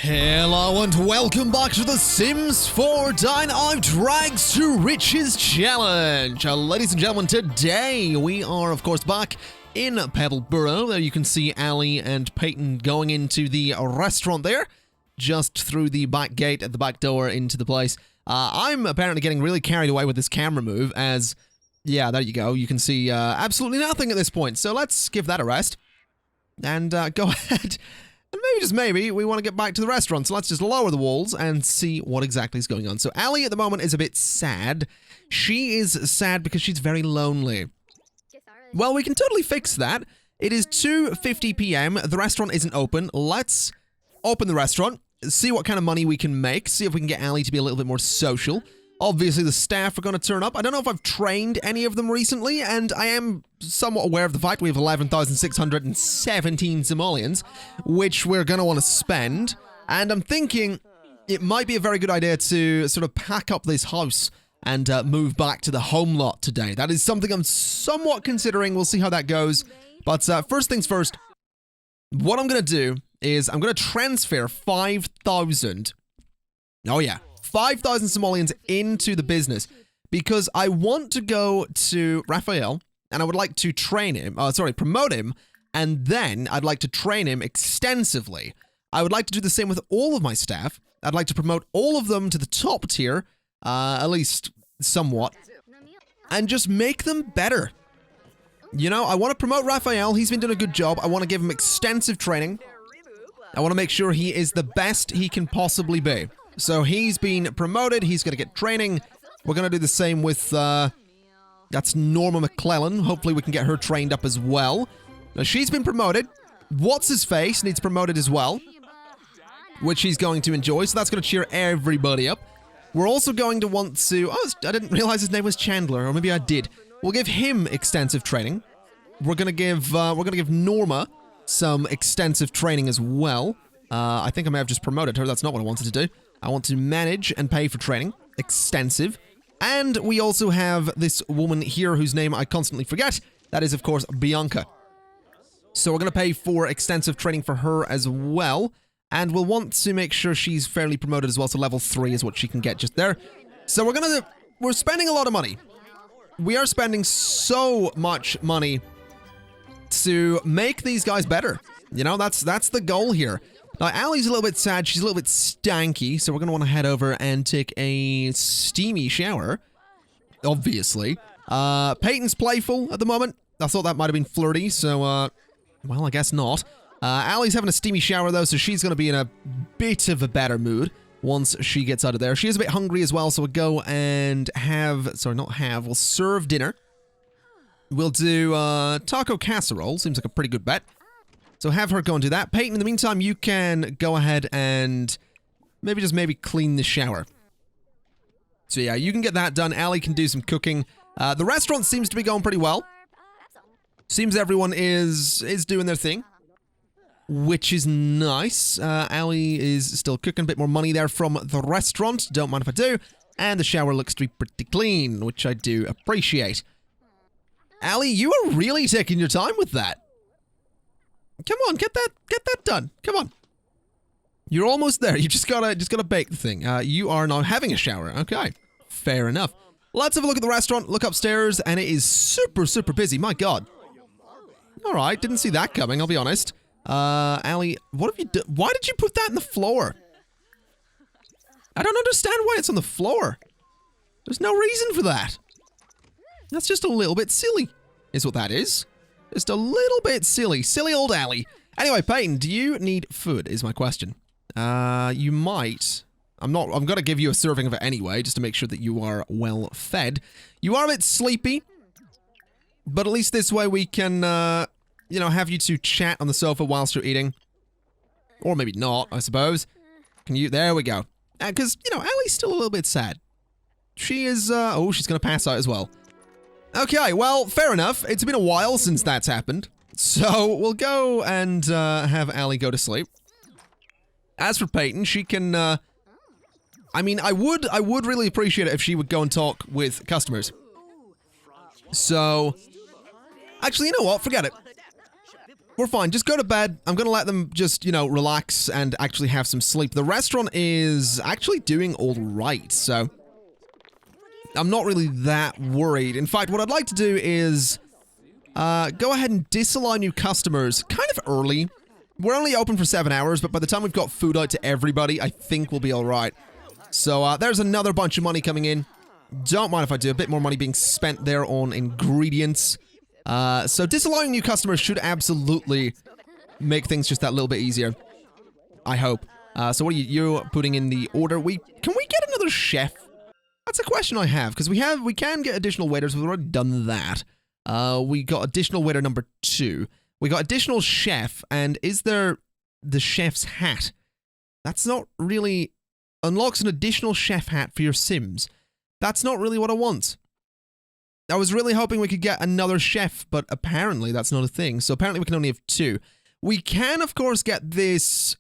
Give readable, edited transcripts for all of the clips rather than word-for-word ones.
Hello and welcome back to the Sims 4 Dine RAGS to Riches Challenge. Ladies and gentlemen, today we are of course back in Pebbleborough. There you can see Allie and Peyton going into the restaurant there, just through the back gate at the back door into the place. I'm apparently getting really carried away with this camera move as, yeah, there you go. You can see absolutely nothing at this point. So let's give that a rest and go ahead. And maybe, just maybe, we want to get back to the restaurant, so let's just lower the walls and see what exactly is going on. So Allie at the moment is a bit sad. She is sad because she's very lonely. Well, we can totally fix that. It is 2:50 p.m. The restaurant isn't open. Let's open the restaurant, see what kind of money we can make, see if we can get Allie to be a little bit more social. Obviously, the staff are going to turn up. I don't know if I've trained any of them recently, and I am somewhat aware of the fact we have 11,617 simoleons, which we're going to want to spend. And I'm thinking it might be a very good idea to sort of pack up this house and move back to the home lot today. That is something I'm somewhat considering. We'll see how that goes. But first things first, what I'm going to do is I'm going to transfer 5,000. Oh, yeah. 5,000 simoleons into the business because I want to go to Raphael and I would like to train him, promote him, and then I'd like to train him extensively. I would like to do the same with all of my staff. I'd like to promote all of them to the top tier, at least somewhat, and just make them better. You know, I want to promote Raphael. He's been doing a good job. I want to give him extensive training. I want to make sure he is the best he can possibly be. So he's been promoted, he's going to get training. We're going to do the same with, that's Norma McClellan. Hopefully we can get her trained up as well. Now she's been promoted. What's-his-face needs promoted as well, which he's going to enjoy, so that's going to cheer everybody up. We're also going to want to, I didn't realize his name was Chandler, or maybe I did. We'll give him extensive training. We're going to give Norma some extensive training as well. I think I may have just promoted her, that's not what I wanted to do. I want to manage and pay for training. Extensive. And we also have this woman here whose name I constantly forget. That is, of course, Bianca. So we're going to pay for extensive training for her as well. And we'll want to make sure she's fairly promoted as well. So level 3 is what she can get just there. So we're spending a lot of money. We are spending so much money to make these guys better. You know, that's the goal here. Now, Allie's a little bit sad. She's a little bit stanky, so we're going to want to head over and take a steamy shower, obviously. Peyton's playful at the moment. I thought that might have been flirty, so, well, I guess not. Allie's having a steamy shower, though, so she's going to be in a bit of a better mood once she gets out of there. She is a bit hungry as well, so we'll go and we'll serve dinner. We'll do taco casserole. Seems like a pretty good bet. So have her go and do that. Peyton, in the meantime, you can go ahead and maybe clean the shower. So yeah, you can get that done. Allie can do some cooking. The restaurant seems to be going pretty well. Seems everyone is doing their thing, which is nice. Allie is still cooking. A bit more money there from the restaurant. Don't mind if I do. And the shower looks to be pretty clean, which I do appreciate. Allie, you are really taking your time with that. Come on, get that done. Come on. You're almost there. You just gotta bake the thing. You are now having a shower. Okay. Fair enough. Let's have a look at the restaurant, look upstairs, and it is super, super busy. My God. Alright, didn't see that coming, I'll be honest. Allie, what have you done? Why did you put that in the floor? I don't understand why it's on the floor. There's no reason for that. That's just a little bit silly, is what that is. Just a little bit silly. Silly old Allie. Anyway, Peyton, do you need food, is my question. You might. I'm going to give you a serving of it anyway, just to make sure that you are well fed. You are a bit sleepy, but at least this way we can, you know, have you two chat on the sofa whilst you're eating. Or maybe not, I suppose. There we go. Because, you know, Allie's still a little bit sad. She is, she's going to pass out as well. Okay, well, fair enough. It's been a while since that's happened. So, we'll go and have Allie go to sleep. As for Peyton, she can, I mean, I would really appreciate it if she would go and talk with customers. So, actually, you know what? Forget it. We're fine. Just go to bed. I'm going to let them just, you know, relax and actually have some sleep. The restaurant is actually doing all right, so I'm not really that worried. In fact, what I'd like to do is go ahead and disallow new customers kind of early. We're only open for 7 hours, but by the time we've got food out to everybody, I think we'll be all right. So there's another bunch of money coming in. Don't mind if I do. A bit more money being spent there on ingredients. So disallowing new customers should absolutely make things just that little bit easier. I hope. So what are you're putting in the order? Can we get another chef? That's a question I have, because we can get additional waiters. We've already done that. We got additional waiter number 2. We got additional chef, and is there the chef's hat? That's not really... Unlocks an additional chef hat for your Sims. That's not really what I want. I was really hoping we could get another chef, but apparently that's not a thing. So apparently we can only have 2. We can, of course, get this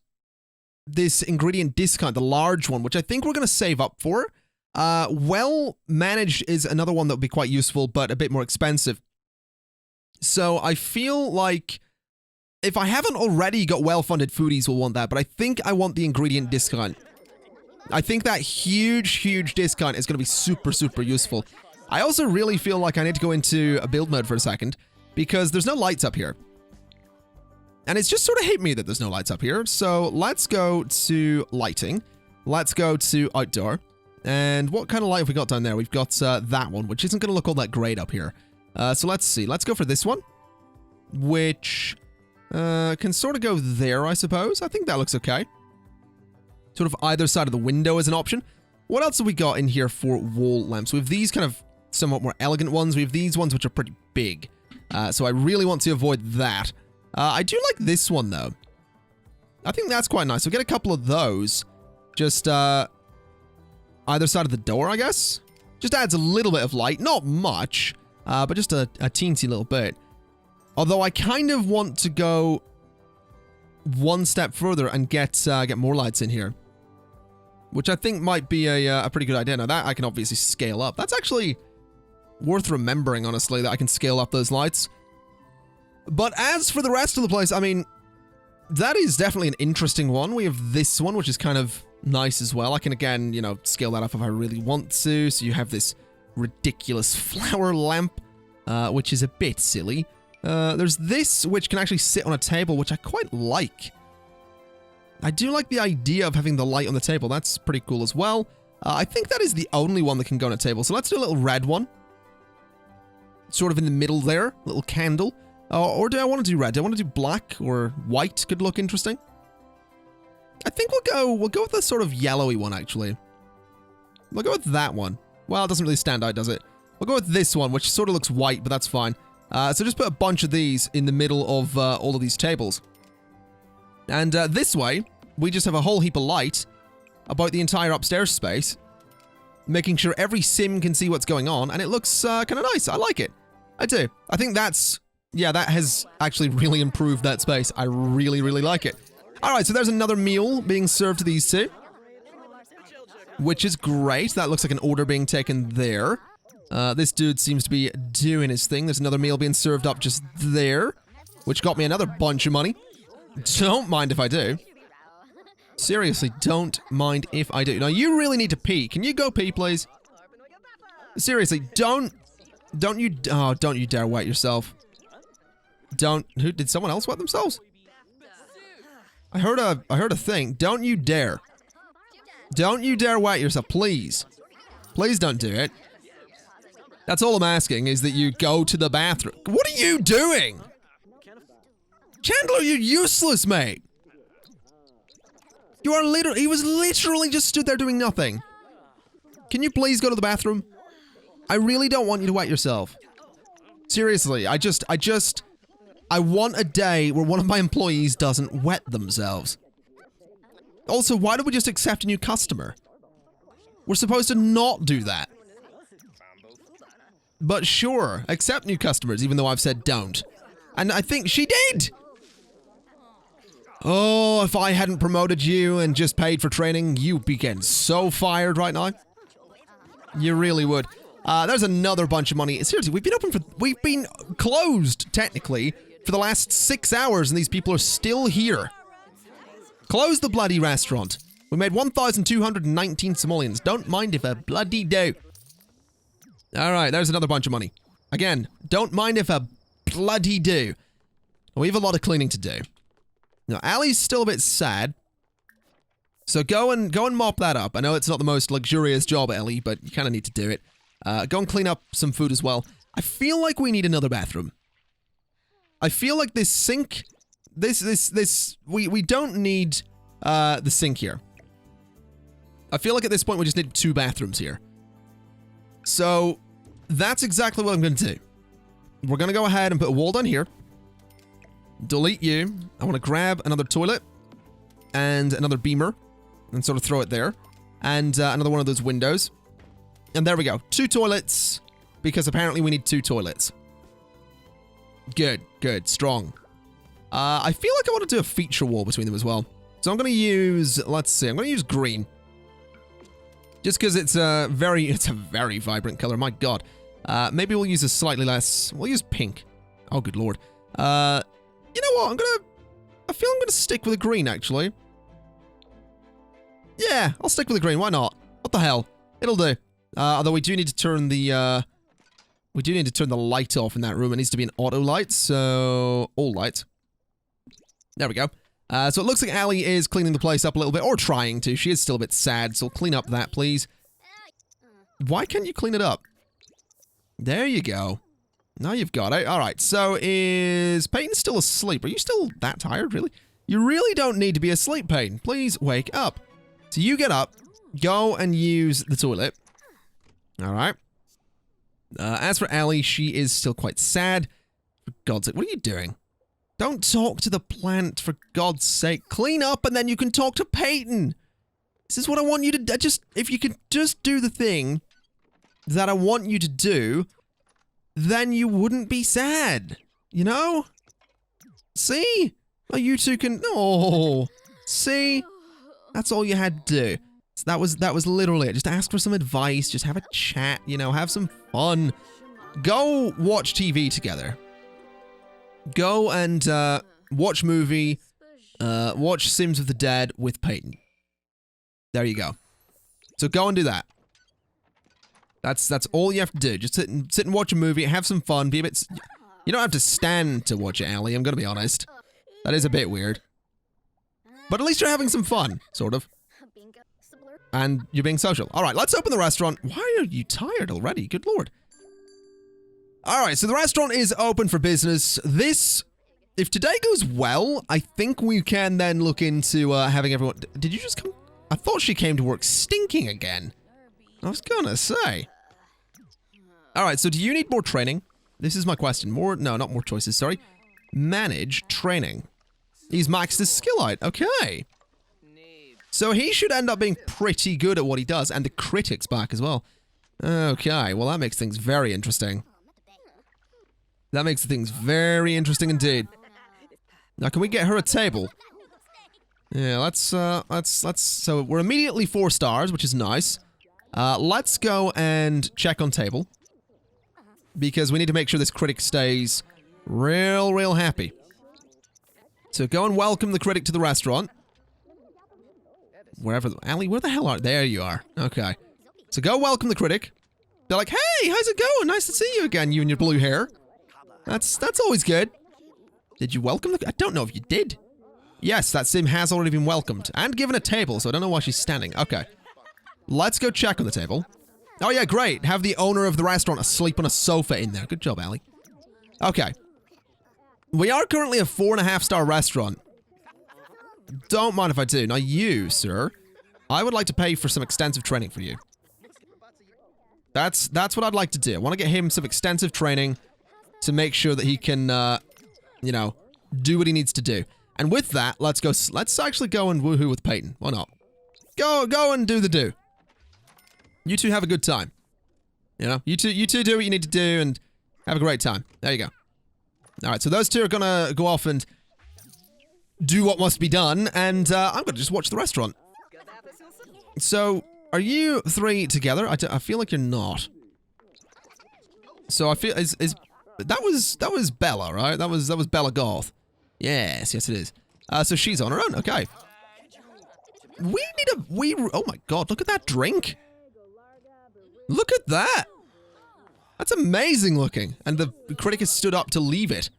ingredient discount, the large one, which I think we're going to save up for. Well managed is another one that would be quite useful, but a bit more expensive. So I feel like if I haven't already got well-funded foodies will want that, but I think I want the ingredient discount. I think that huge discount is going to be super, super useful. I also really feel like I need to go into a build mode for a second, because there's no lights up here. And it's just sort of hit me that there's no lights up here. So let's go to lighting. Let's go to outdoor. And what kind of light have we got down there? We've got that one, which isn't going to look all that great up here. So let's see. Let's go for this one, which can sort of go there, I suppose. I think that looks okay. Sort of either side of the window is an option. What else have we got in here for wall lamps? We have these kind of somewhat more elegant ones. We have these ones which are pretty big. So I really want to avoid that. I do like this one, though. I think that's quite nice. We'll get a couple of those. Just either side of the door, I guess. Just adds a little bit of light. Not much, but just a teensy little bit. Although I kind of want to go one step further and get more lights in here, which I think might be a pretty good idea. Now that I can obviously scale up. That's actually worth remembering, honestly, that I can scale up those lights. But as for the rest of the place, I mean, that is definitely an interesting one. We have this one, which is kind of nice as well. I can, again, you know, scale that up if I really want to. So you have this ridiculous flower lamp, which is a bit silly. There's this, which can actually sit on a table, which I quite like. I do like the idea of having the light on the table. That's pretty cool as well. I think that is the only one that can go on a table. So let's do a little red one. Sort of in the middle there. Little candle. Or do I want to do red? Do I want to do black or white? Could look interesting. I think we'll go with the sort of yellowy one, actually. We'll go with that one. Well, it doesn't really stand out, does it? We'll go with this one, which sort of looks white, but that's fine. So just put a bunch of these in the middle of all of these tables. And this way, we just have a whole heap of light about the entire upstairs space, making sure every sim can see what's going on, and it looks kind of nice. I like it. I do. I think that's... Yeah, that has actually really improved that space. I really, really like it. Alright, so there's another meal being served to these two, which is great. That looks like an order being taken there. This dude seems to be doing his thing. There's another meal being served up just there, which got me another bunch of money. Don't mind if I do. Seriously, don't mind if I do. Now, you really need to pee. Can you go pee, please? Seriously, don't you dare wet yourself. Did someone else wet themselves? I heard a thing. Don't you dare. Don't you dare wet yourself, please. Please don't do it. That's all I'm asking, is that you go to the bathroom. What are you doing? Chandler, you're useless, mate. You are literally... He was literally just stood there doing nothing. Can you please go to the bathroom? I really don't want you to wet yourself. Seriously, I want a day where one of my employees doesn't wet themselves. Also, why don't we just accept a new customer? We're supposed to not do that. But sure, accept new customers, even though I've said don't. And I think she did! Oh, if I hadn't promoted you and just paid for training, you'd be getting so fired right now. You really would. There's another bunch of money. Seriously, we've been closed, technically, for the last 6 hours and these people are still here. Close the bloody restaurant. We made 1,219 simoleons. Don't mind if I bloody do. Alright, there's another bunch of money. Again, don't mind if I bloody do. We have a lot of cleaning to do. Now, Allie's still a bit sad. So go and mop that up. I know it's not the most luxurious job, Ellie, but you kind of need to do it. Go and clean up some food as well. I feel like we need another bathroom. I feel like this sink... We don't need the sink here. I feel like at this point we just need 2 bathrooms here. So that's exactly what I'm going to do. We're going to go ahead and put a wall down here. Delete you. I want to grab another toilet and another beamer and sort of throw it there. And another one of those windows. And there we go. 2 toilets because apparently we need 2 toilets. Good, good, strong. I feel like I want to do a feature wall between them as well. So I'm going to use, let's see, I'm going to use green. Just because it's a very vibrant color, my god. Maybe we'll use a slightly less, we'll use pink. Oh, good lord. You know what, I feel I'm going to stick with the green, actually. Yeah, I'll stick with the green, why not? What the hell? It'll do. Although we do need to turn the, light off in that room. It needs to be an auto light, so all lights. There we go. So it looks like Allie is cleaning the place up a little bit, or trying to. She is still a bit sad, so clean up that, please. Why can't you clean it up? There you go. Now you've got it. All right, so is Peyton still asleep? Are you still that tired, really? You really don't need to be asleep, Peyton. Please wake up. So you get up, go and use the toilet. All right. As for Allie, she is still quite sad. For God's sake, what are you doing? Don't talk to the plant, for God's sake. Clean up and then you can talk to Peyton. This is what I want you to do. If you can just do the thing that I want you to do, then you wouldn't be sad. You know? See? Oh, you two can... Oh, see? That's all you had to do. So that was literally it. Just ask for some advice. Just have a chat, you know, have some fun. Go watch TV together. Go and watch movie, watch Sims of the Dead with Peyton. There you go. So go and do that. That's all you have to do. Just sit and watch a movie, have some fun, be a bit... You don't have to stand to watch it, Allie, I'm gonna be honest. That is a bit weird. But at least you're having some fun, sort of. And you're being social. Alright, let's open the restaurant. Why are you tired already? Good lord. Alright, so the restaurant is open for business. If today goes well, I think we can then look into having everyone... Did you just come... I thought she came to work stinking again. I was gonna say. Alright, so do you need more training? This is my question. No, not more choices, sorry. Manage training. He's maxed his skill out. Okay. So he should end up being pretty good at what he does, and the critic's back as well. Okay, well that makes things very interesting. That makes things very interesting indeed. Now, can we get her a table? Yeah, let's, so we're immediately 4 stars, which is nice. Let's go and check on table. Because we need to make sure this critic stays real happy. So go and welcome the critic to the restaurant. Wherever, Allie, where the hell are, there you are. Okay. So go welcome the critic. They're like, hey, how's it going? Nice to see you again, you and your blue hair. That's always good. Did you welcome the... I don't know if you did. Yes, that sim has already been welcomed. And given a table, so I don't know why she's standing. Okay. Let's go check on the table. Oh yeah, great. Have the owner of the restaurant asleep on a sofa in there. Good job, Allie. Okay. We are currently a 4.5-star restaurant. Don't mind if I do. Now you, sir, I would like to pay for some extensive training for you. That's what I'd like to do. I want to get him some extensive training to make sure that he can, you know, do what he needs to do. And with that, let's actually go and woohoo with Peyton. Why not? Go and do the do. You two have a good time. You know, you two do what you need to do and have a great time. There you go. All right, so those two are gonna go off and do what must be done, and I'm gonna just watch the restaurant. So, are you 3 together? I feel like you're not. So I feel That was Bella, right? That was Bella Goth. Yes, yes it is. So she's on her own. Okay. Oh my god, look at that drink. Look at that. That's amazing looking. And the critic has stood up to leave it.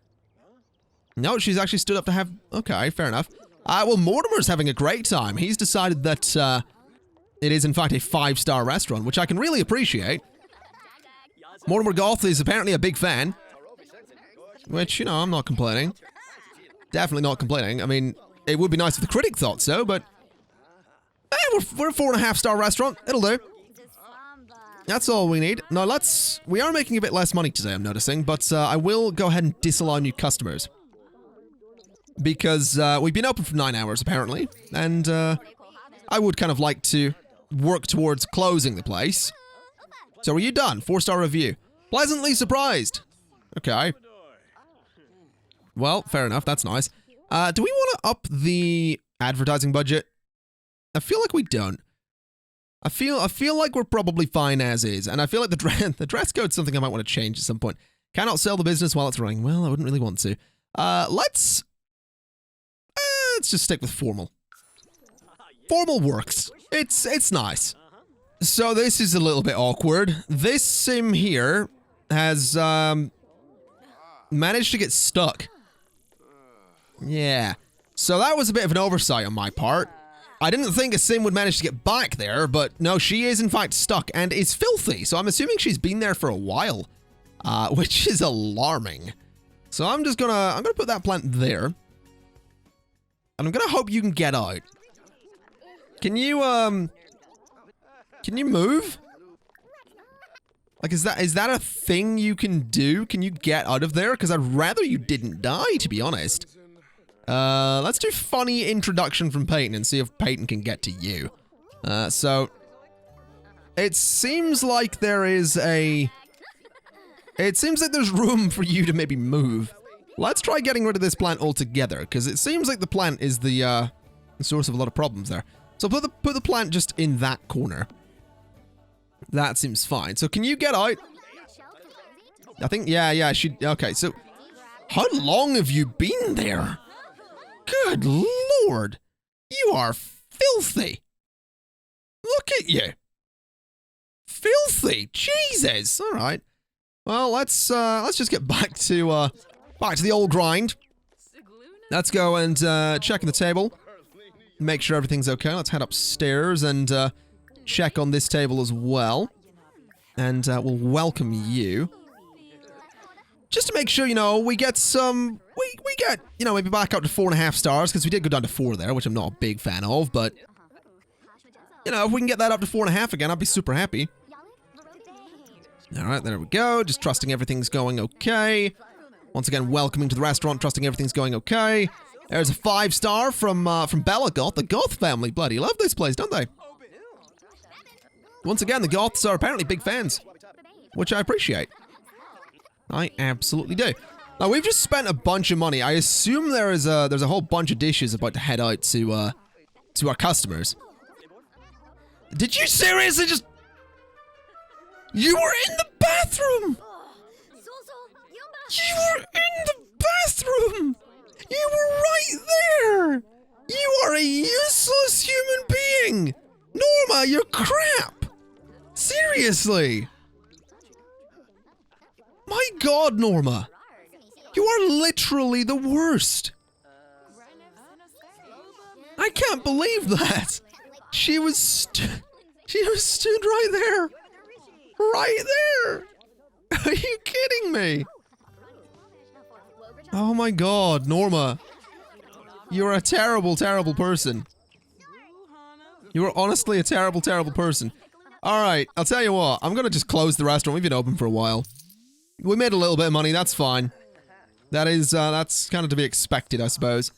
No, she's actually stood up to have... Okay, fair enough. Well, Mortimer's having a great time. He's decided that it is, in fact, a 5-star restaurant, which I can really appreciate. Mortimer Goth is apparently a big fan. Which, you know, I'm not complaining. Definitely not complaining. I mean, it would be nice if the critic thought so, but... we're a 4.5-star restaurant. It'll do. That's all we need. Now we are making a bit less money today, I'm noticing, but I will go ahead and disallow new customers. Because we've been open for 9 hours, apparently, and I would kind of like to work towards closing the place. So are you done? 4-star review. Pleasantly surprised. Okay. Well, fair enough, that's nice. Do we want to up the advertising budget? I feel like we don't. I feel like we're probably fine as is, and I feel like the dress code's something I might want to change at some point. Cannot sell the business while it's running. Well, I wouldn't really want to. Let's just stick with formal. Formal works. It's nice. So this is a little bit awkward. This sim here has managed to get stuck. Yeah. So that was a bit of an oversight on my part. I didn't think a sim would manage to get back there, but no, she is in fact stuck and is filthy. So I'm assuming she's been there for a while, which is alarming. So I'm gonna put that plant there, and I'm gonna hope you can get out. Can you move? Like, is that a thing you can do? Can you get out of there? Because I'd rather you didn't die, to be honest. Let's do funny introduction from Peyton and see if Peyton can get to you. So it seems like there's room for you to maybe move. Let's try getting rid of this plant altogether, because it seems like the plant is the source of a lot of problems there. So put the plant just in that corner. That seems fine. So can you get out? I think, yeah, okay, so how long have you been there? Good lord, you are filthy. Look at you. Filthy, Jesus. All right. Well, let's just get back to the old grind. Let's go and check on the table. Make sure everything's okay. Let's head upstairs and check on this table as well. And we'll welcome you. Just to make sure, you know, we get some... We get, you know, maybe back up to 4.5 stars, because we did go down to 4 there, which I'm not a big fan of, but... You know, if we can get that up to 4.5 again, I'd be super happy. Alright, there we go. Just trusting everything's going okay. Once again, welcoming to the restaurant, trusting everything's going okay. There's a 5-star from Bella Goth. The Goth family bloody love this place, don't they? Once again, the Goths are apparently big fans, which I appreciate. I absolutely do. Now, we've just spent a bunch of money. I assume there's a whole bunch of dishes about to head out to our customers. Did you seriously just... You were in the bathroom! You were in the bathroom! You were right there! You are a useless human being! Norma, you're crap! Seriously! My god, Norma! You are literally the worst! I can't believe that! She was stood right there! Right there! Are you kidding me? Oh my god, Norma. You're a terrible, terrible person. You are honestly a terrible, terrible person. Alright, I'll tell you what. I'm gonna just close the restaurant. We've been open for a while. We made a little bit of money, that's fine. That's kind of to be expected, I suppose.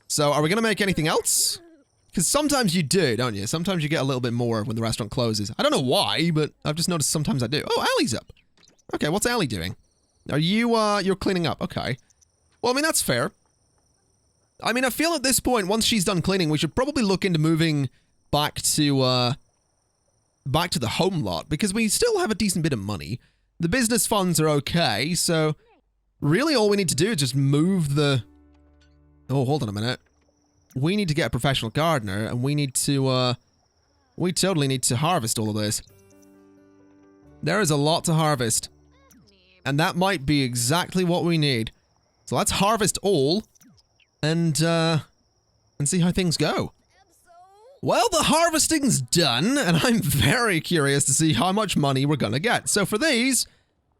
So, are we gonna make anything else? Because sometimes you do, don't you? Sometimes you get a little bit more when the restaurant closes. I don't know why, but I've just noticed sometimes I do. Oh, Allie's up. Okay, what's Allie doing? Are you, you're cleaning up. Okay. Well, I mean, that's fair. I mean, I feel at this point, once she's done cleaning, we should probably look into moving back to the home lot, because we still have a decent bit of money. The business funds are okay, so really all we need to do is just move the... Oh, hold on a minute. We need to get a professional gardener, and we need to, we totally need to harvest all of this. There is a lot to harvest. And that might be exactly what we need. So let's harvest all, and see how things go. Well, the harvesting's done, and I'm very curious to see how much money we're gonna get. So for these,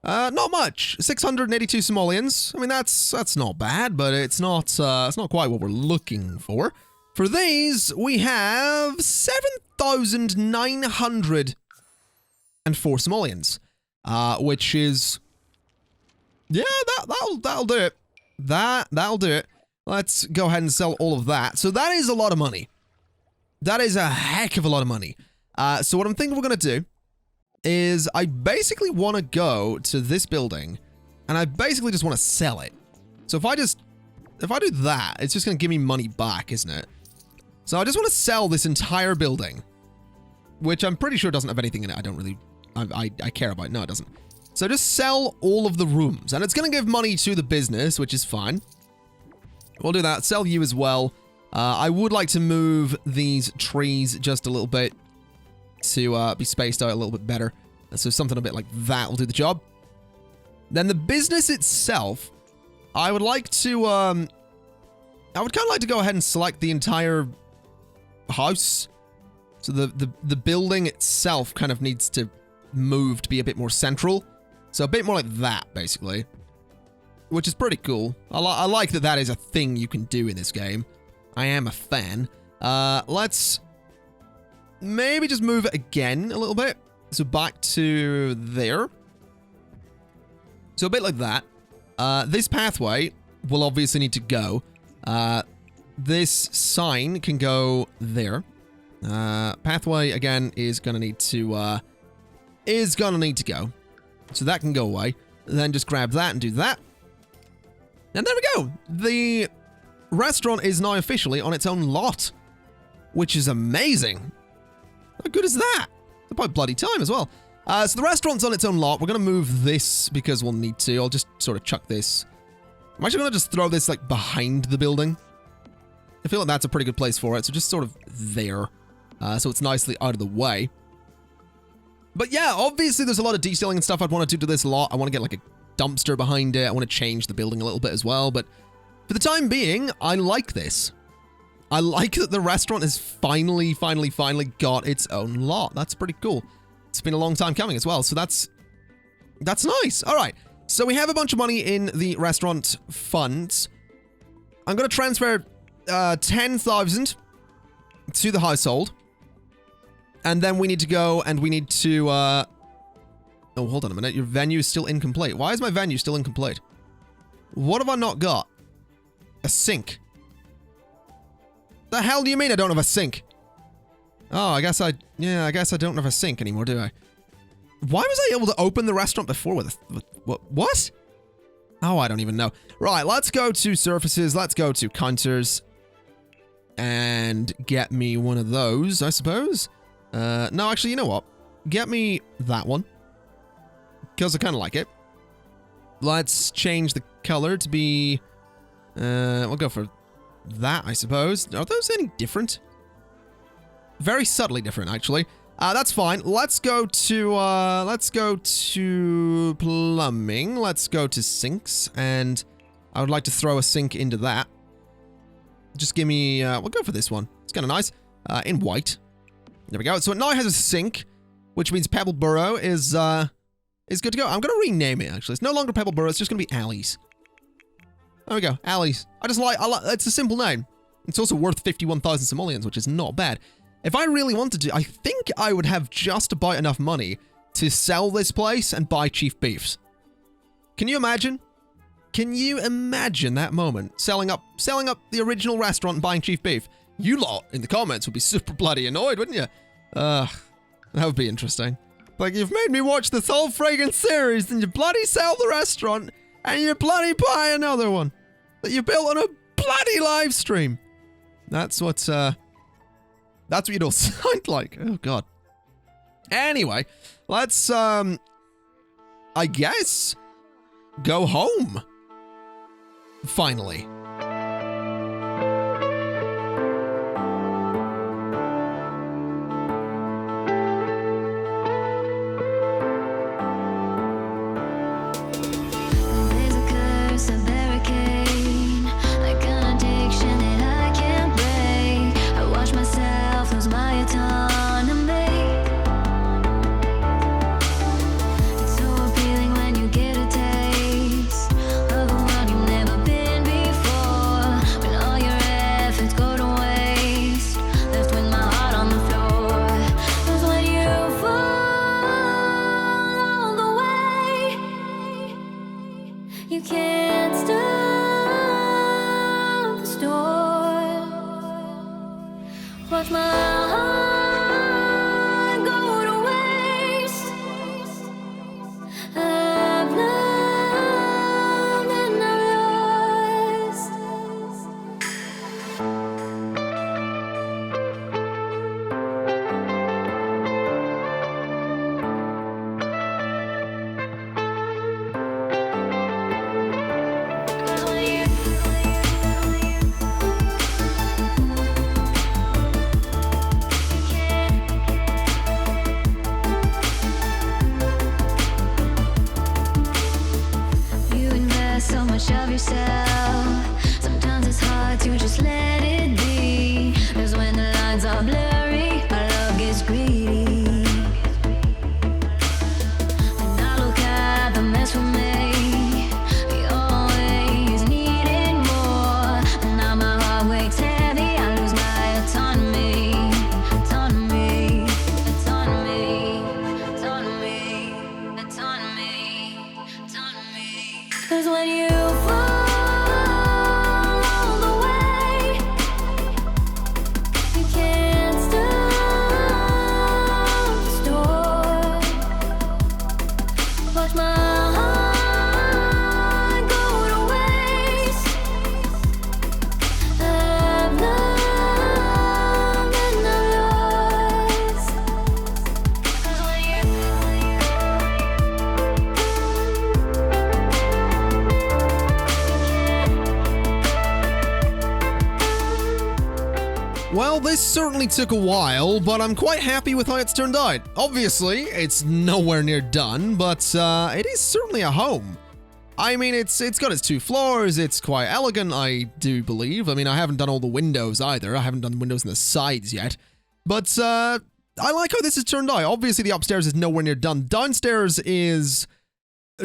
not much. 682 simoleons. I mean, that's not bad, but it's not quite what we're looking for. For these, we have 7,904 simoleons, which is, yeah, that'll do it. That'll do it. Let's go ahead and sell all of that. So that is a lot of money. That is a heck of a lot of money. So what I'm thinking we're going to do is I basically want to go to this building and I basically just want to sell it. So if I do that, it's just going to give me money back, isn't it? So I just want to sell this entire building, which I'm pretty sure doesn't have anything in it I don't really, I care about. No, it doesn't. So just sell all of the rooms and it's going to give money to the business, which is fine. We'll do that. Sell you as well. I would like to move these trees just a little bit to be spaced out a little bit better. So something a bit like that will do the job. Then the business itself, I would like to, I would kind of like to go ahead and select the entire house. So the building itself kind of needs to move to be a bit more central. So a bit more like that, basically. Which is pretty cool. I like that that is a thing you can do in this game. I am a fan. Let's maybe just move it again a little bit. So back to there. So a bit like that. This pathway will obviously need to go. This sign can go there. Pathway, again, is gonna need to go. So that can go away. Then just grab that and do that. And there we go. The restaurant is now officially on its own lot, which is amazing. How good is that? It's about bloody time as well. So the restaurant's on its own lot. We're going to move this because we'll need to. I'll just sort of chuck this. I'm actually going to just throw this like behind the building. I feel like that's a pretty good place for it. So just sort of there. So it's nicely out of the way. But yeah, obviously there's a lot of detailing and stuff I'd want to do to this lot. I want to get like a dumpster behind it. I want to change the building a little bit as well. But for the time being, I like this. I like that the restaurant has finally got its own lot. That's pretty cool. It's been a long time coming as well. So that's nice. All right. So we have a bunch of money in the restaurant funds. I'm going to transfer 10,000 to the household. And then we need to go and we need to... Oh, hold on a minute. Your venue is still incomplete. Why is my venue still incomplete? What have I not got? A sink. The hell do you mean I don't have a sink? Oh, I guess I don't have a sink anymore, do I? Why was I able to open the restaurant before with what? Oh, I don't even know. Right, let's go to surfaces. Let's go to counters. And get me one of those, I suppose. No, actually, you know what? Get me that one. Because I kind of like it. Let's change the color to be... we'll go for that, I suppose. Are those any different? Very subtly different, actually. That's fine. Let's go to plumbing. Let's go to sinks. And I would like to throw a sink into that. Just give me... we'll go for this one. It's kind of nice. In white. There we go. So it now has a sink, which means Pebbleborough is good to go. I'm going to rename it, actually. It's no longer Pebbleborough. It's just going to be Allie's. There we go. Allie's. I like it's a simple name. It's also worth 51,000 simoleons, which is not bad. If I really wanted to, I think I would have just about enough money to sell this place and buy Chief Beefs. Can you imagine? Can you imagine that moment? Selling up the original restaurant and buying Chief Beef. You lot in the comments would be super bloody annoyed, wouldn't you? That would be interesting. Like, you've made me watch this whole friggin' series, and you bloody sell the restaurant, and you bloody buy another one that you built on a bloody live stream. That's what you'd all sound like. Oh, God. Anyway, let's I guess, go home. Finally. Well, this certainly took a while, but I'm quite happy with how it's turned out. Obviously, it's nowhere near done, but it is certainly a home. I mean, it's got its 2 floors, it's quite elegant, I do believe. I mean, I haven't done all the windows either. I haven't done the windows in the sides yet. But I like how this has turned out. Obviously, the upstairs is nowhere near done. Downstairs is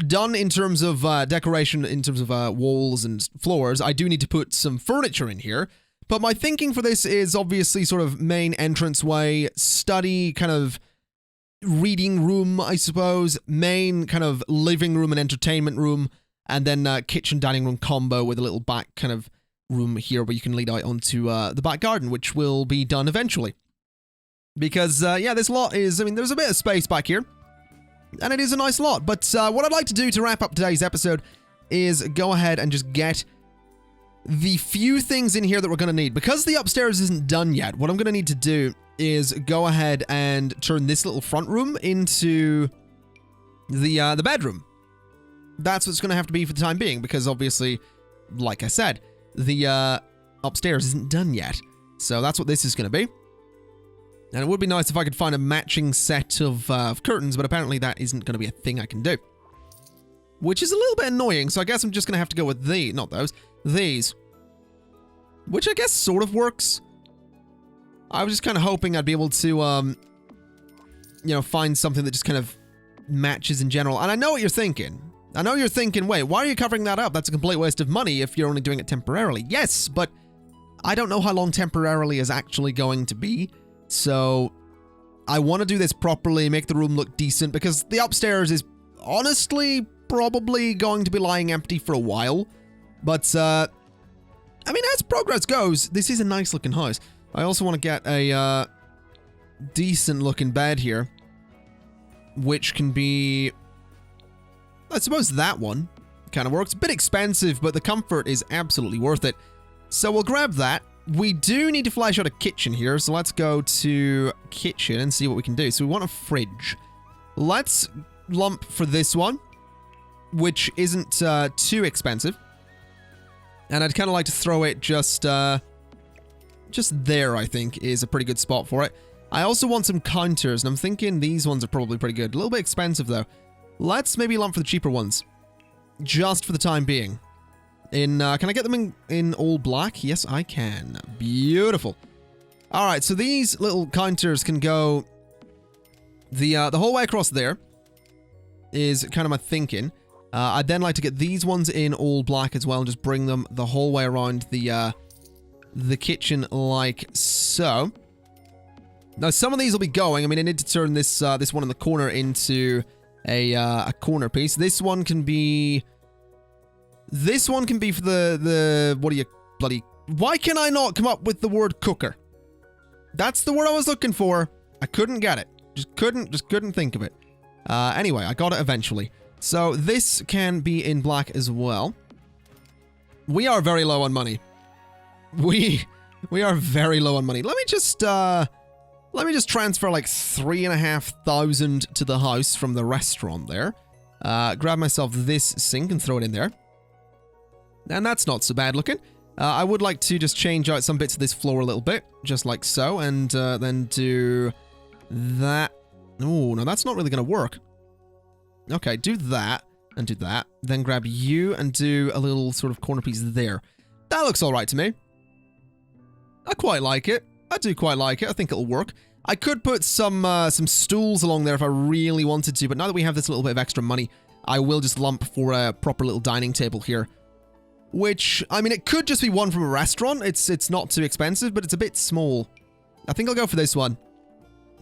done in terms of decoration, in terms of walls and floors. I do need to put some furniture in here. But my thinking for this is obviously sort of main entranceway, study, kind of reading room, I suppose, main kind of living room and entertainment room, and then kitchen dining room combo with a little back kind of room here where you can lead out onto the back garden, which will be done eventually. Because, yeah, this lot is, I mean, there's a bit of space back here, and it is a nice lot. But what I'd like to do to wrap up today's episode is go ahead and just get the few things in here that we're going to need. Because the upstairs isn't done yet, what I'm going to need to do is go ahead and turn this little front room into the bedroom. That's what's going to have to be for the time being, because obviously, like I said, the upstairs isn't done yet. So that's what this is going to be. And it would be nice if I could find a matching set of curtains, but apparently that isn't going to be a thing I can do. Which is a little bit annoying, so I guess I'm just going to have to go with these. Which I guess sort of works. I was just kind of hoping I'd be able to, you know, find something that just kind of matches in general. And I know what you're thinking. I know you're thinking, wait, why are you covering that up? That's a complete waste of money if you're only doing it temporarily. Yes, but I don't know how long temporarily is actually going to be. So I want to do this properly, make the room look decent, because the upstairs is honestly probably going to be lying empty for a while. But, I mean, as progress goes, this is a nice looking house. I also want to get a decent looking bed here, which can be, I suppose that one kind of works. A bit expensive, but the comfort is absolutely worth it. So we'll grab that. We do need to flash out a kitchen here, so let's go to kitchen and see what we can do. So we want a fridge. Let's lump for this one. which isn't too expensive. And I'd kind of like to throw it just there, I think, is a pretty good spot for it. I also want some counters, and I'm thinking these ones are probably pretty good. A little bit expensive, though. Let's maybe lump for the cheaper ones, just for the time being. Can I get them in all black? Yes, I can. Beautiful. All right, so these little counters can go the whole way across there, is kind of my thinking. I'd then like to get these ones in all black as well and just bring them the whole way around the kitchen like so. Now, some of these will be going. I mean, I need to turn this one in the corner into a corner piece. This one can be for the what do you bloody... Why can I not come up with the word cooker? That's the word I was looking for. I couldn't get it. Just couldn't think of it. Anyway, I got it eventually. So this can be in black as well. We are very low on money. We are very low on money. Let me just transfer like 3,500 to the house from the restaurant there. Grab myself this sink and throw it in there. And that's not so bad looking. I would like to just change out some bits of this floor a little bit, just like so, and then do that. Oh, no, that's not really going to work. Okay, do that, and do that. Then grab you and do a little sort of corner piece there. That looks all right to me. I quite like it. I do quite like it. I think it'll work. I could put some stools along there if I really wanted to, but now that we have this little bit of extra money, I will just lump for a proper little dining table here. Which, I mean, it could just be one from a restaurant. It's not too expensive, but it's a bit small. I think I'll go for this one.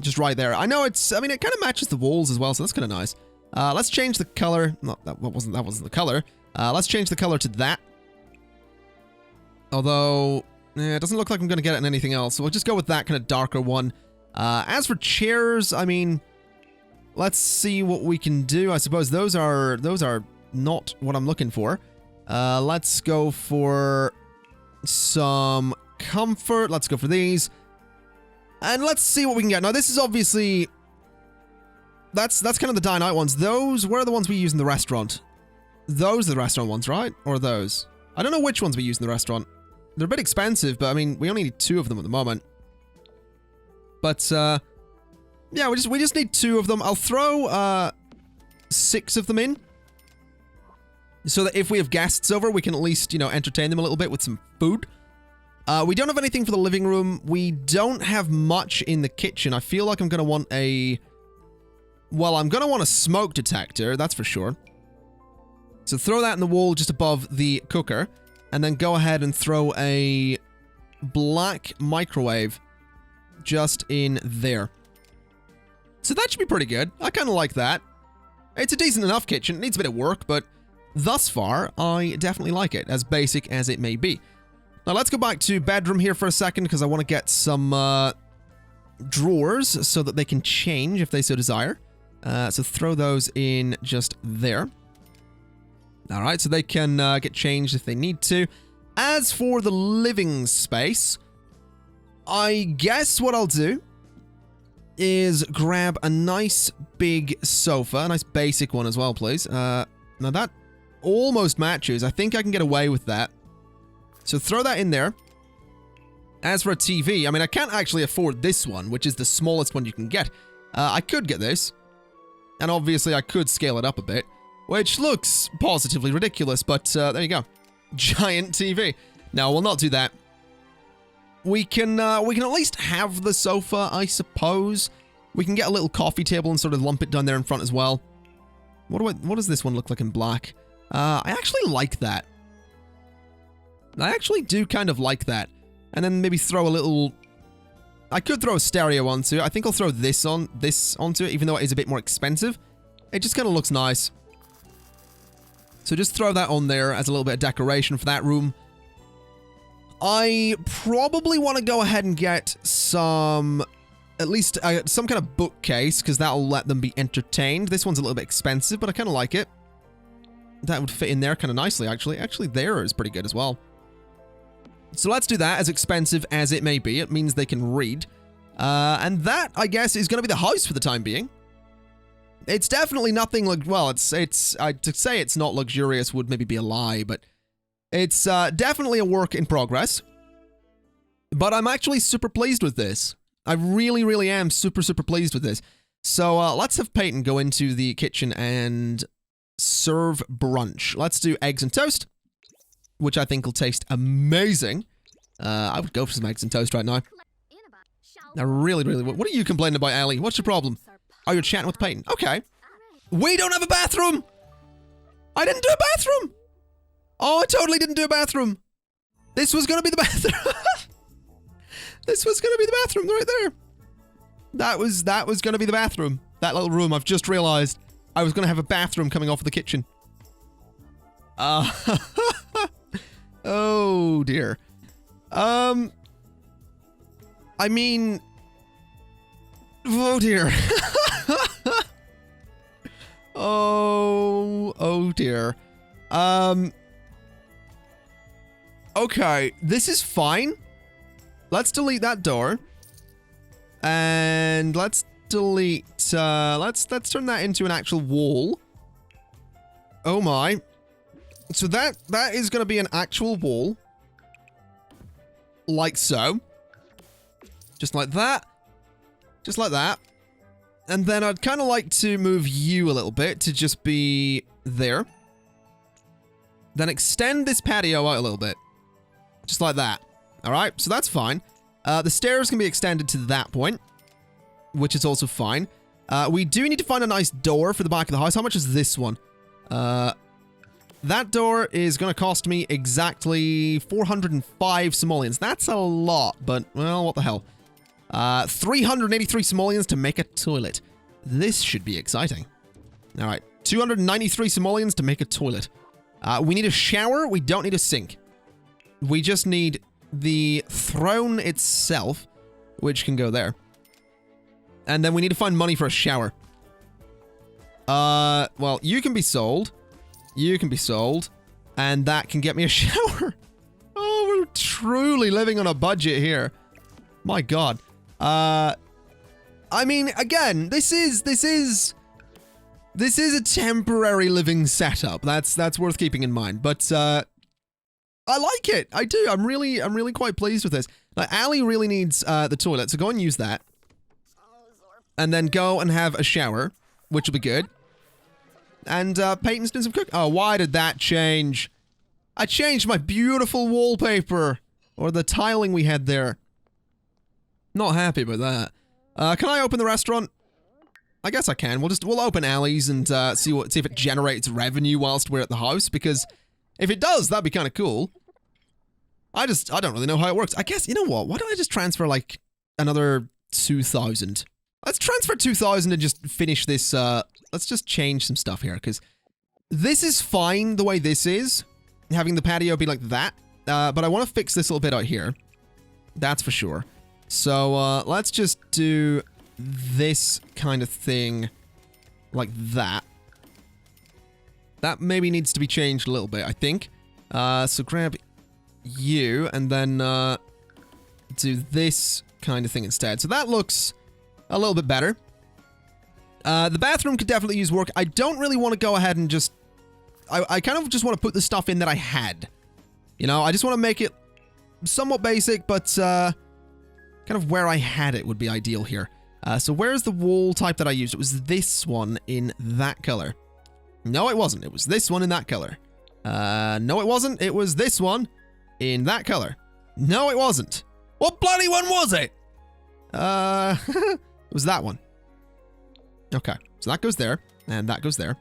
Just right there. I know it kind of matches the walls as well, so that's kind of nice. Let's change the color. No, that wasn't the color. Let's change the color to that. Although, it doesn't look like I'm going to get it in anything else, so we'll just go with that kind of darker one. As for chairs, I mean, let's see what we can do. I suppose those are not what I'm looking for. Let's go for some comfort. Let's go for these. And let's see what we can get. Now, this is obviously... That's kind of the dine out ones. Those, where are the ones we use in the restaurant? Those are the restaurant ones, right? Or those? I don't know which ones we use in the restaurant. They're a bit expensive, but I mean, we only need 2 of them at the moment. But, yeah, we just need 2 of them. I'll throw, 6 of them in. So that if we have guests over, we can at least, entertain them a little bit with some food. We don't have anything for the living room. We don't have much in the kitchen. I feel like I'm going to want a... Well, I'm going to want a smoke detector, that's for sure. So throw that in the wall just above the cooker. And then go ahead and throw a black microwave just in there. So that should be pretty good. I kind of like that. It's a decent enough kitchen. It needs a bit of work, but thus far, I definitely like it, as basic as it may be. Now, let's go back to bedroom here for a second, because I want to get some drawers so that they can change if they so desire. So throw those in just there. All right, so they can get changed if they need to. As for the living space, I guess what I'll do is grab a nice big sofa, a nice basic one as well, please. Now that almost matches. I think I can get away with that. So throw that in there. As for a TV, I mean, I can't actually afford this one, which is the smallest one you can get. I could get this. And obviously, I could scale it up a bit, which looks positively ridiculous, but there you go. Giant TV. No, we'll not do that. We can at least have the sofa, I suppose. We can get a little coffee table and sort of lump it down there in front as well. What does this one look like in black? I actually like that. I actually do kind of like that. And then maybe throw a little... I could throw a stereo onto it. I think I'll throw this onto it, even though it is a bit more expensive. It just kind of looks nice. So just throw that on there as a little bit of decoration for that room. I probably want to go ahead and get some... At least some kind of bookcase, because that'll let them be entertained. This one's a little bit expensive, but I kind of like it. That would fit in there kind of nicely, actually. Actually, there is pretty good as well. So let's do that, as expensive as it may be. It means they can read. And that, I guess, is going to be the house for the time being. It's definitely nothing like, well, to say it's not luxurious would maybe be a lie, but it's definitely a work in progress. But I'm actually super pleased with this. I really, really am super, super pleased with this. So let's have Peyton go into the kitchen and serve brunch. Let's do eggs and toast, which I think will taste amazing. I would go for some eggs and toast right now. I really, really would. What are you complaining about, Allie? What's your problem? Oh, you're chatting with Peyton. Okay. We don't have a bathroom! I didn't do a bathroom! Oh, I totally didn't do a bathroom. This was gonna be the bathroom. This was gonna be the bathroom right there. That was gonna be the bathroom. That little room, I've just realized. I was gonna have a bathroom coming off of the kitchen. Oh dear. I mean... Oh dear. Oh dear. Okay, this is fine. Let's delete that door. And let's delete, let's turn that into an actual wall. Oh my. So that is going to be an actual wall. Like so. Just like that. Just like that. And then I'd kind of like to move you a little bit to just be there. Then extend this patio out a little bit. Just like that. Alright, so that's fine. The stairs can be extended to that point, which is also fine. We do need to find a nice door for the back of the house. How much is this one? That door is going to cost me exactly 405 simoleons. That's a lot, but, well, what the hell. 383 simoleons to make a toilet. This should be exciting. Alright, 293 simoleons to make a toilet. We need a shower. We don't need a sink. We just need the throne itself, which can go there. And then we need to find money for a shower. Well, you can be sold. You can be sold. And that can get me a shower. Oh, we're truly living on a budget here. My God. I mean, again, this is a temporary living setup. That's worth keeping in mind. But I like it. I do. I'm really quite pleased with this. Like, Allie really needs the toilet, so go and use that. And then go and have a shower, which will be good. And Peyton's doing some cook. Oh, why did that change? I changed my beautiful wallpaper, or the tiling we had there. Not happy about that. Can I open the restaurant? I guess I can. We'll open Allie's and see if it generates revenue whilst we're at the house, because if it does, that'd be kind of cool. I don't really know how it works. I guess, you know what? Why don't I just transfer like another 2,000? Let's transfer 2,000 and just finish this. Let's just change some stuff here, because this is fine the way this is, having the patio be like that. But I want to fix this little bit out here. That's for sure. So let's just do this kind of thing like that. That maybe needs to be changed a little bit, I think. So grab you and then do this kind of thing instead. So that looks a little bit better. The bathroom could definitely use work. I don't really want to go ahead and just... I kind of just want to put the stuff in that I had. You know, I just want to make it somewhat basic, but kind of where I had it would be ideal here. So where's the wall type that I used? It was this one in that color. No, it wasn't. It was this one in that color. No, it wasn't. It was this one in that color. No, it wasn't. What bloody one was it? It was that one. Okay, so that goes there, and that goes there.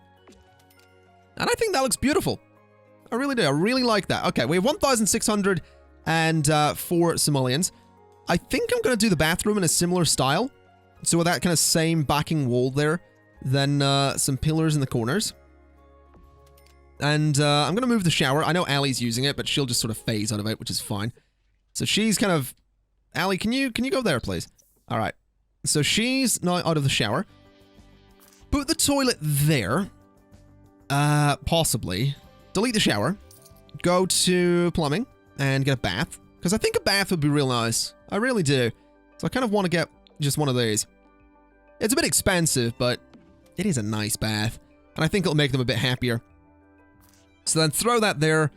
And I think that looks beautiful. I really do. I really like that. Okay, we have 1,604 simoleons. I think I'm going to do the bathroom in a similar style. So with that kind of same backing wall there, then some pillars in the corners. And I'm going to move the shower. I know Allie's using it, but she'll just sort of phase out of it, which is fine. So she's kind of... Allie, can you go there, please? All right. So she's now out of the shower. Put the toilet there. Possibly. Delete the shower. Go to plumbing and get a bath. Because I think a bath would be real nice. I really do. So I kind of want to get just one of these. It's a bit expensive, but It is a nice bath. And I think it'll make them a bit happier. So then throw that there.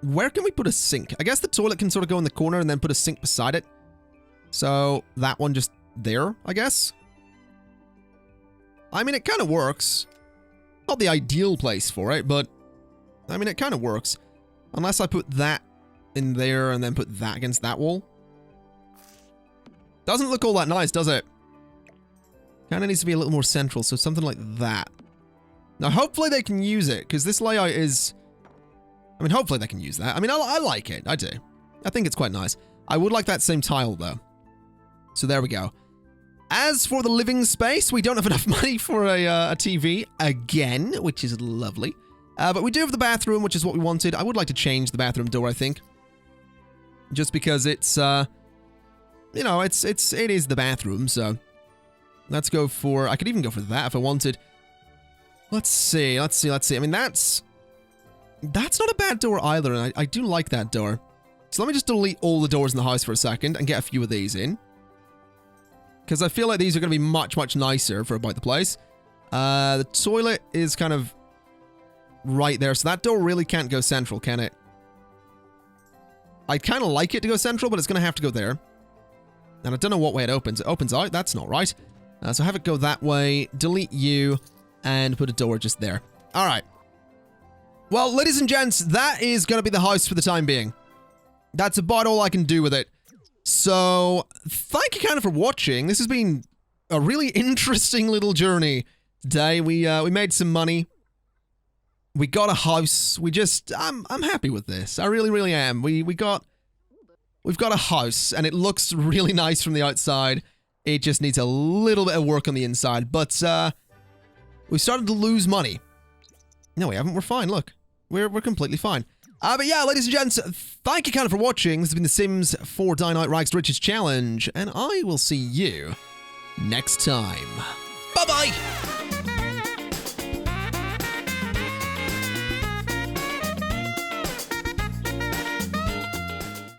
Where can we put a sink? I guess the toilet can sort of go in the corner and then put a sink beside it. So that one just there, I guess. I mean, it kind of works. Not the ideal place for it, but I mean, it kind of works. Unless I put that in there and then put that against that wall. Doesn't look all that nice, does it? Kind of needs to be a little more central, so something like that. Now, hopefully they can use it, because this layout is... I mean, hopefully they can use that. I mean, I like it. I do. I think it's quite nice. I would like that same tile, though. So there we go. As for the living space, we don't have enough money for a TV again, which is lovely. But we do have the bathroom, which is what we wanted. I would like to change the bathroom door, I think. Just because it's, you know, it is the bathroom, so... Let's go for... I could even go for that if I wanted. Let's see. I mean, that's not a bad door either, and I do like that door. So let me just delete all the doors in the house for a second and get a few of these in. Because I feel like these are going to be much, much nicer for about the place. The toilet is kind of right there, so that door really can't go central, can it? I kind of like it to go central, but it's going to have to go there. And I don't know what way it opens. It opens out. That's not right. So have it go that way, delete you, and put a door just there. All right. Well, ladies and gents, that is going to be the house for the time being. That's about all I can do with it. So, thank you kind of for watching. This has been a really interesting little journey today. We made some money. We got a house. I'm happy with this. I really, really am. We've got a house, and it looks really nice from the outside. It just needs a little bit of work on the inside, but we've started to lose money. No, we haven't. We're fine. Look, we're completely fine. But yeah, ladies and gents, thank you kind of for watching. This has been The Sims 4 Dine RAGS to Riches Challenge, and I will see you next time. Bye-bye!